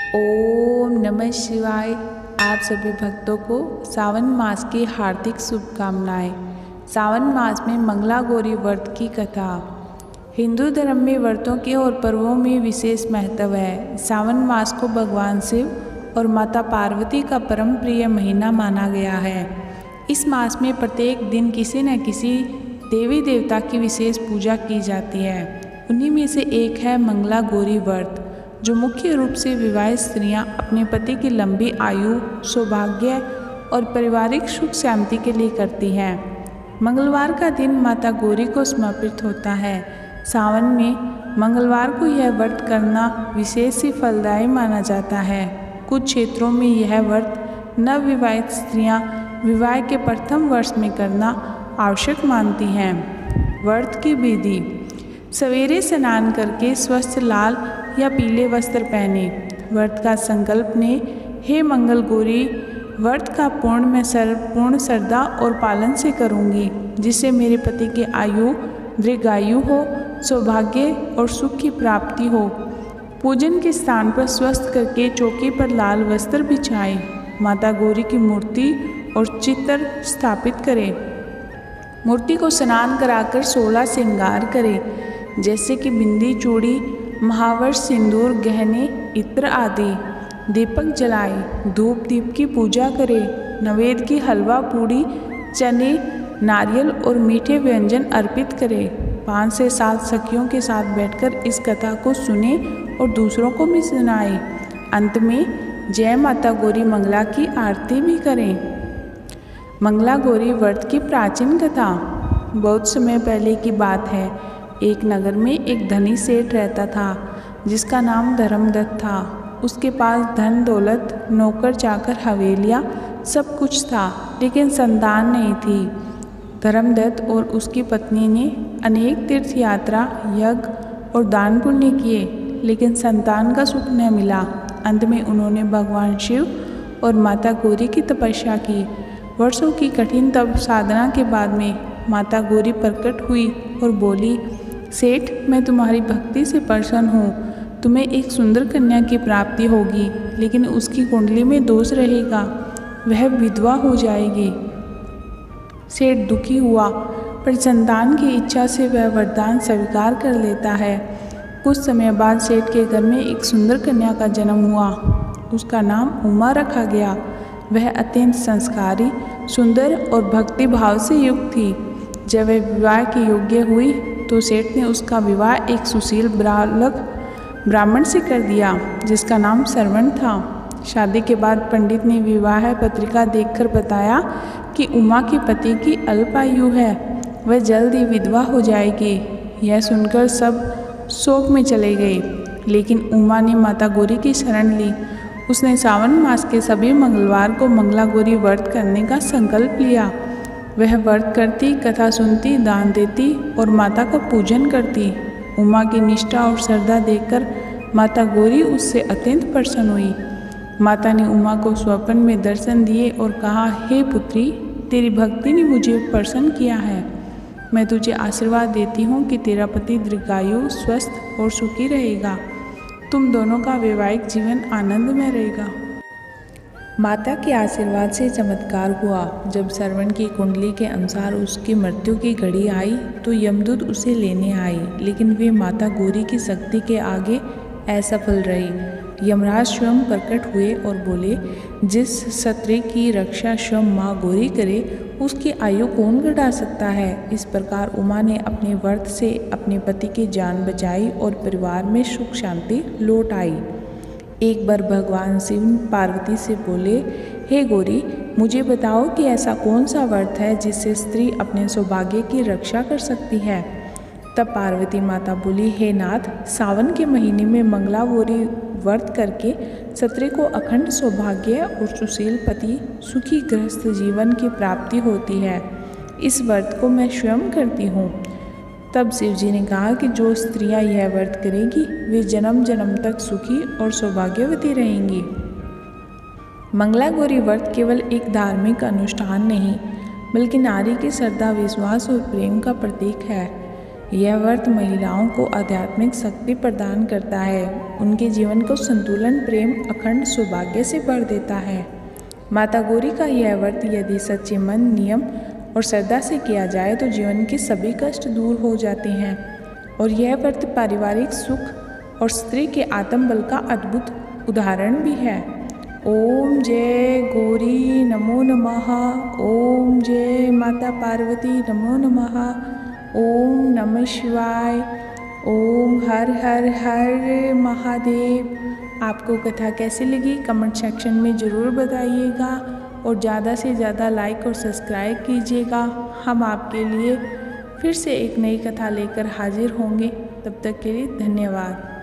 ओम नमः शिवाय। आप सभी भक्तों को सावन मास की हार्दिक शुभकामनाएं। सावन मास में मंगला गौरी व्रत की कथा। हिंदू धर्म में व्रतों के और पर्वों में विशेष महत्व है। सावन मास को भगवान शिव और माता पार्वती का परम प्रिय महीना माना गया है। इस मास में प्रत्येक दिन किसी न किसी देवी देवता की विशेष पूजा की जाती है। उन्हीं में से एक है मंगला गौरी व्रत, जो मुख्य रूप से विवाहित स्त्रियां अपने पति की लंबी आयु, सौभाग्य और पारिवारिक सुख शांति के लिए करती हैं। मंगलवार का दिन माता गौरी को समर्पित होता है। सावन में मंगलवार को यह व्रत करना विशेष ही फलदायी माना जाता है। कुछ क्षेत्रों में यह व्रत नवविवाहित स्त्रियां विवाह के प्रथम वर्ष में करना आवश्यक मानती हैं। व्रत की विधि: सवेरे स्नान करके स्वस्थ लाल या पीले वस्त्र पहने। व्रत का संकल्प ने, हे मंगल गौरी, व्रत का मैं पूर्ण श्रद्धा और पालन से करूँगी, जिससे मेरे पति की आयु दीर्घायु हो, सौभाग्य और सुख की प्राप्ति हो। पूजन के स्थान पर स्वस्थ करके चौकी पर लाल वस्त्र बिछाए। माता गौरी की मूर्ति और चित्र स्थापित करें। मूर्ति को स्नान कराकर 16 श्रृंगार करें, जैसे कि बिंदी, चूड़ी, महावर, सिंदूर, गहने, इत्र आदि। दीपक जलाए, धूप दीप की पूजा करें। नैवेद्य की हलवा, पूड़ी, चने, नारियल और मीठे व्यंजन अर्पित करें। 5 से 7 सखियों के साथ बैठकर इस कथा को सुने और दूसरों को भी सुनाएं। अंत में जय माता गौरी मंगला की आरती भी करें। मंगला गौरी व्रत की प्राचीन कथा। बहुत समय पहले की बात है। एक नगर में एक धनी सेठ रहता था, जिसका नाम धर्मदत्त था। उसके पास धन दौलत, नौकर चाकर, हवेलियाँ, सब कुछ था, लेकिन संतान नहीं थी। धर्मदत्त और उसकी पत्नी ने अनेक तीर्थ यात्रा, यज्ञ और दान पुण्य किए, लेकिन संतान का सुख न मिला। अंत में उन्होंने भगवान शिव और माता गौरी की तपस्या की। वर्षों की कठिन तप साधना के बाद में माता गौरी प्रकट हुई और बोली, सेठ, मैं तुम्हारी भक्ति से प्रसन्न हूँ। तुम्हें एक सुंदर कन्या की प्राप्ति होगी, लेकिन उसकी कुंडली में दोष रहेगा, वह विधवा हो जाएगी। सेठ दुखी हुआ, पर संतान की इच्छा से वह वरदान स्वीकार कर लेता है। कुछ समय बाद सेठ के घर में एक सुंदर कन्या का जन्म हुआ। उसका नाम उमा रखा गया। वह अत्यंत संस्कारी, सुंदर और भक्ति भाव से युक्त थी। जब वह विवाह के योग्य हुई तो सेठ ने उसका विवाह एक सुशील ब्राह्मण से कर दिया, जिसका नाम श्रवण था। शादी के बाद पंडित ने विवाह पत्रिका देखकर बताया कि उमा के पति की अल्पायु है, वह जल्द ही विधवा हो जाएगी। यह सुनकर सब शोक में चले गए, लेकिन उमा ने माता गौरी की शरण ली। उसने सावन मास के सभी मंगलवार को मंगला गौरी व्रत करने का संकल्प लिया। वह व्रत करती, कथा सुनती, दान देती और माता का पूजन करती। उमा की निष्ठा और श्रद्धा देखकर माता गौरी उससे अत्यंत प्रसन्न हुई। माता ने उमा को स्वप्न में दर्शन दिए और कहा, हे पुत्री, तेरी भक्ति ने मुझे प्रसन्न किया है। मैं तुझे आशीर्वाद देती हूँ कि तेरा पति दीर्घायु, स्वस्थ और सुखी रहेगा। तुम दोनों का वैवाहिक जीवन आनंदमय रहेगा। माता के आशीर्वाद से चमत्कार हुआ। जब श्रवण की कुंडली के अनुसार उसकी मृत्यु की घड़ी आई तो यमदूत उसे लेने आए, लेकिन वे माता गौरी की शक्ति के आगे असफल रही। यमराज स्वयं प्रकट हुए और बोले, जिस क्षत्रिय की रक्षा स्वयं माँ गौरी करे, उसकी आयु कौन घटा सकता है। इस प्रकार उमा ने अपने व्रत से अपने पति की जान बचाई और परिवार में सुख शांति लौट आई। एक बार भगवान शिव पार्वती से बोले, हे गौरी, मुझे बताओ कि ऐसा कौन सा व्रत है जिससे स्त्री अपने सौभाग्य की रक्षा कर सकती है। तब पार्वती माता बोली, हे नाथ, सावन के महीने में मंगला गौरी व्रत करके क्षत्रिय को अखंड सौभाग्य और सुशील पति, सुखी गृहस्थ जीवन की प्राप्ति होती है। इस व्रत को मैं स्वयं करती हूँ। तब शिव जी ने कहा कि जो स्त्रियां यह व्रत करेंगी, वे जन्म जन्म तक सुखी और सौभाग्यवती रहेंगी। मंगला गौरी व्रत केवल एक धार्मिक अनुष्ठान नहीं, बल्कि नारी की श्रद्धा, विश्वास और प्रेम का प्रतीक है। यह व्रत महिलाओं को आध्यात्मिक शक्ति प्रदान करता है, उनके जीवन को संतुलन, प्रेम, अखंड सौभाग्य से भर देता है। माता गौरी का यह व्रत यदि सच्चे मन, नियम और श्रद्धा से किया जाए तो जीवन के सभी कष्ट दूर हो जाते हैं और यह व्रत पारिवारिक सुख और स्त्री के आत्मबल का अद्भुत उदाहरण भी है। ओम जय गौरी नमो नमः। ओम जय माता पार्वती नमो नमः। ओम नमः शिवाय। ओम हर हर हर महादेव। आपको कथा कैसी लगी कमेंट सेक्शन में ज़रूर बताइएगा और ज़्यादा से ज़्यादा लाइक और सब्सक्राइब कीजिएगा। हम आपके लिए फिर से एक नई कथा लेकर हाजिर होंगे। तब तक के लिए धन्यवाद।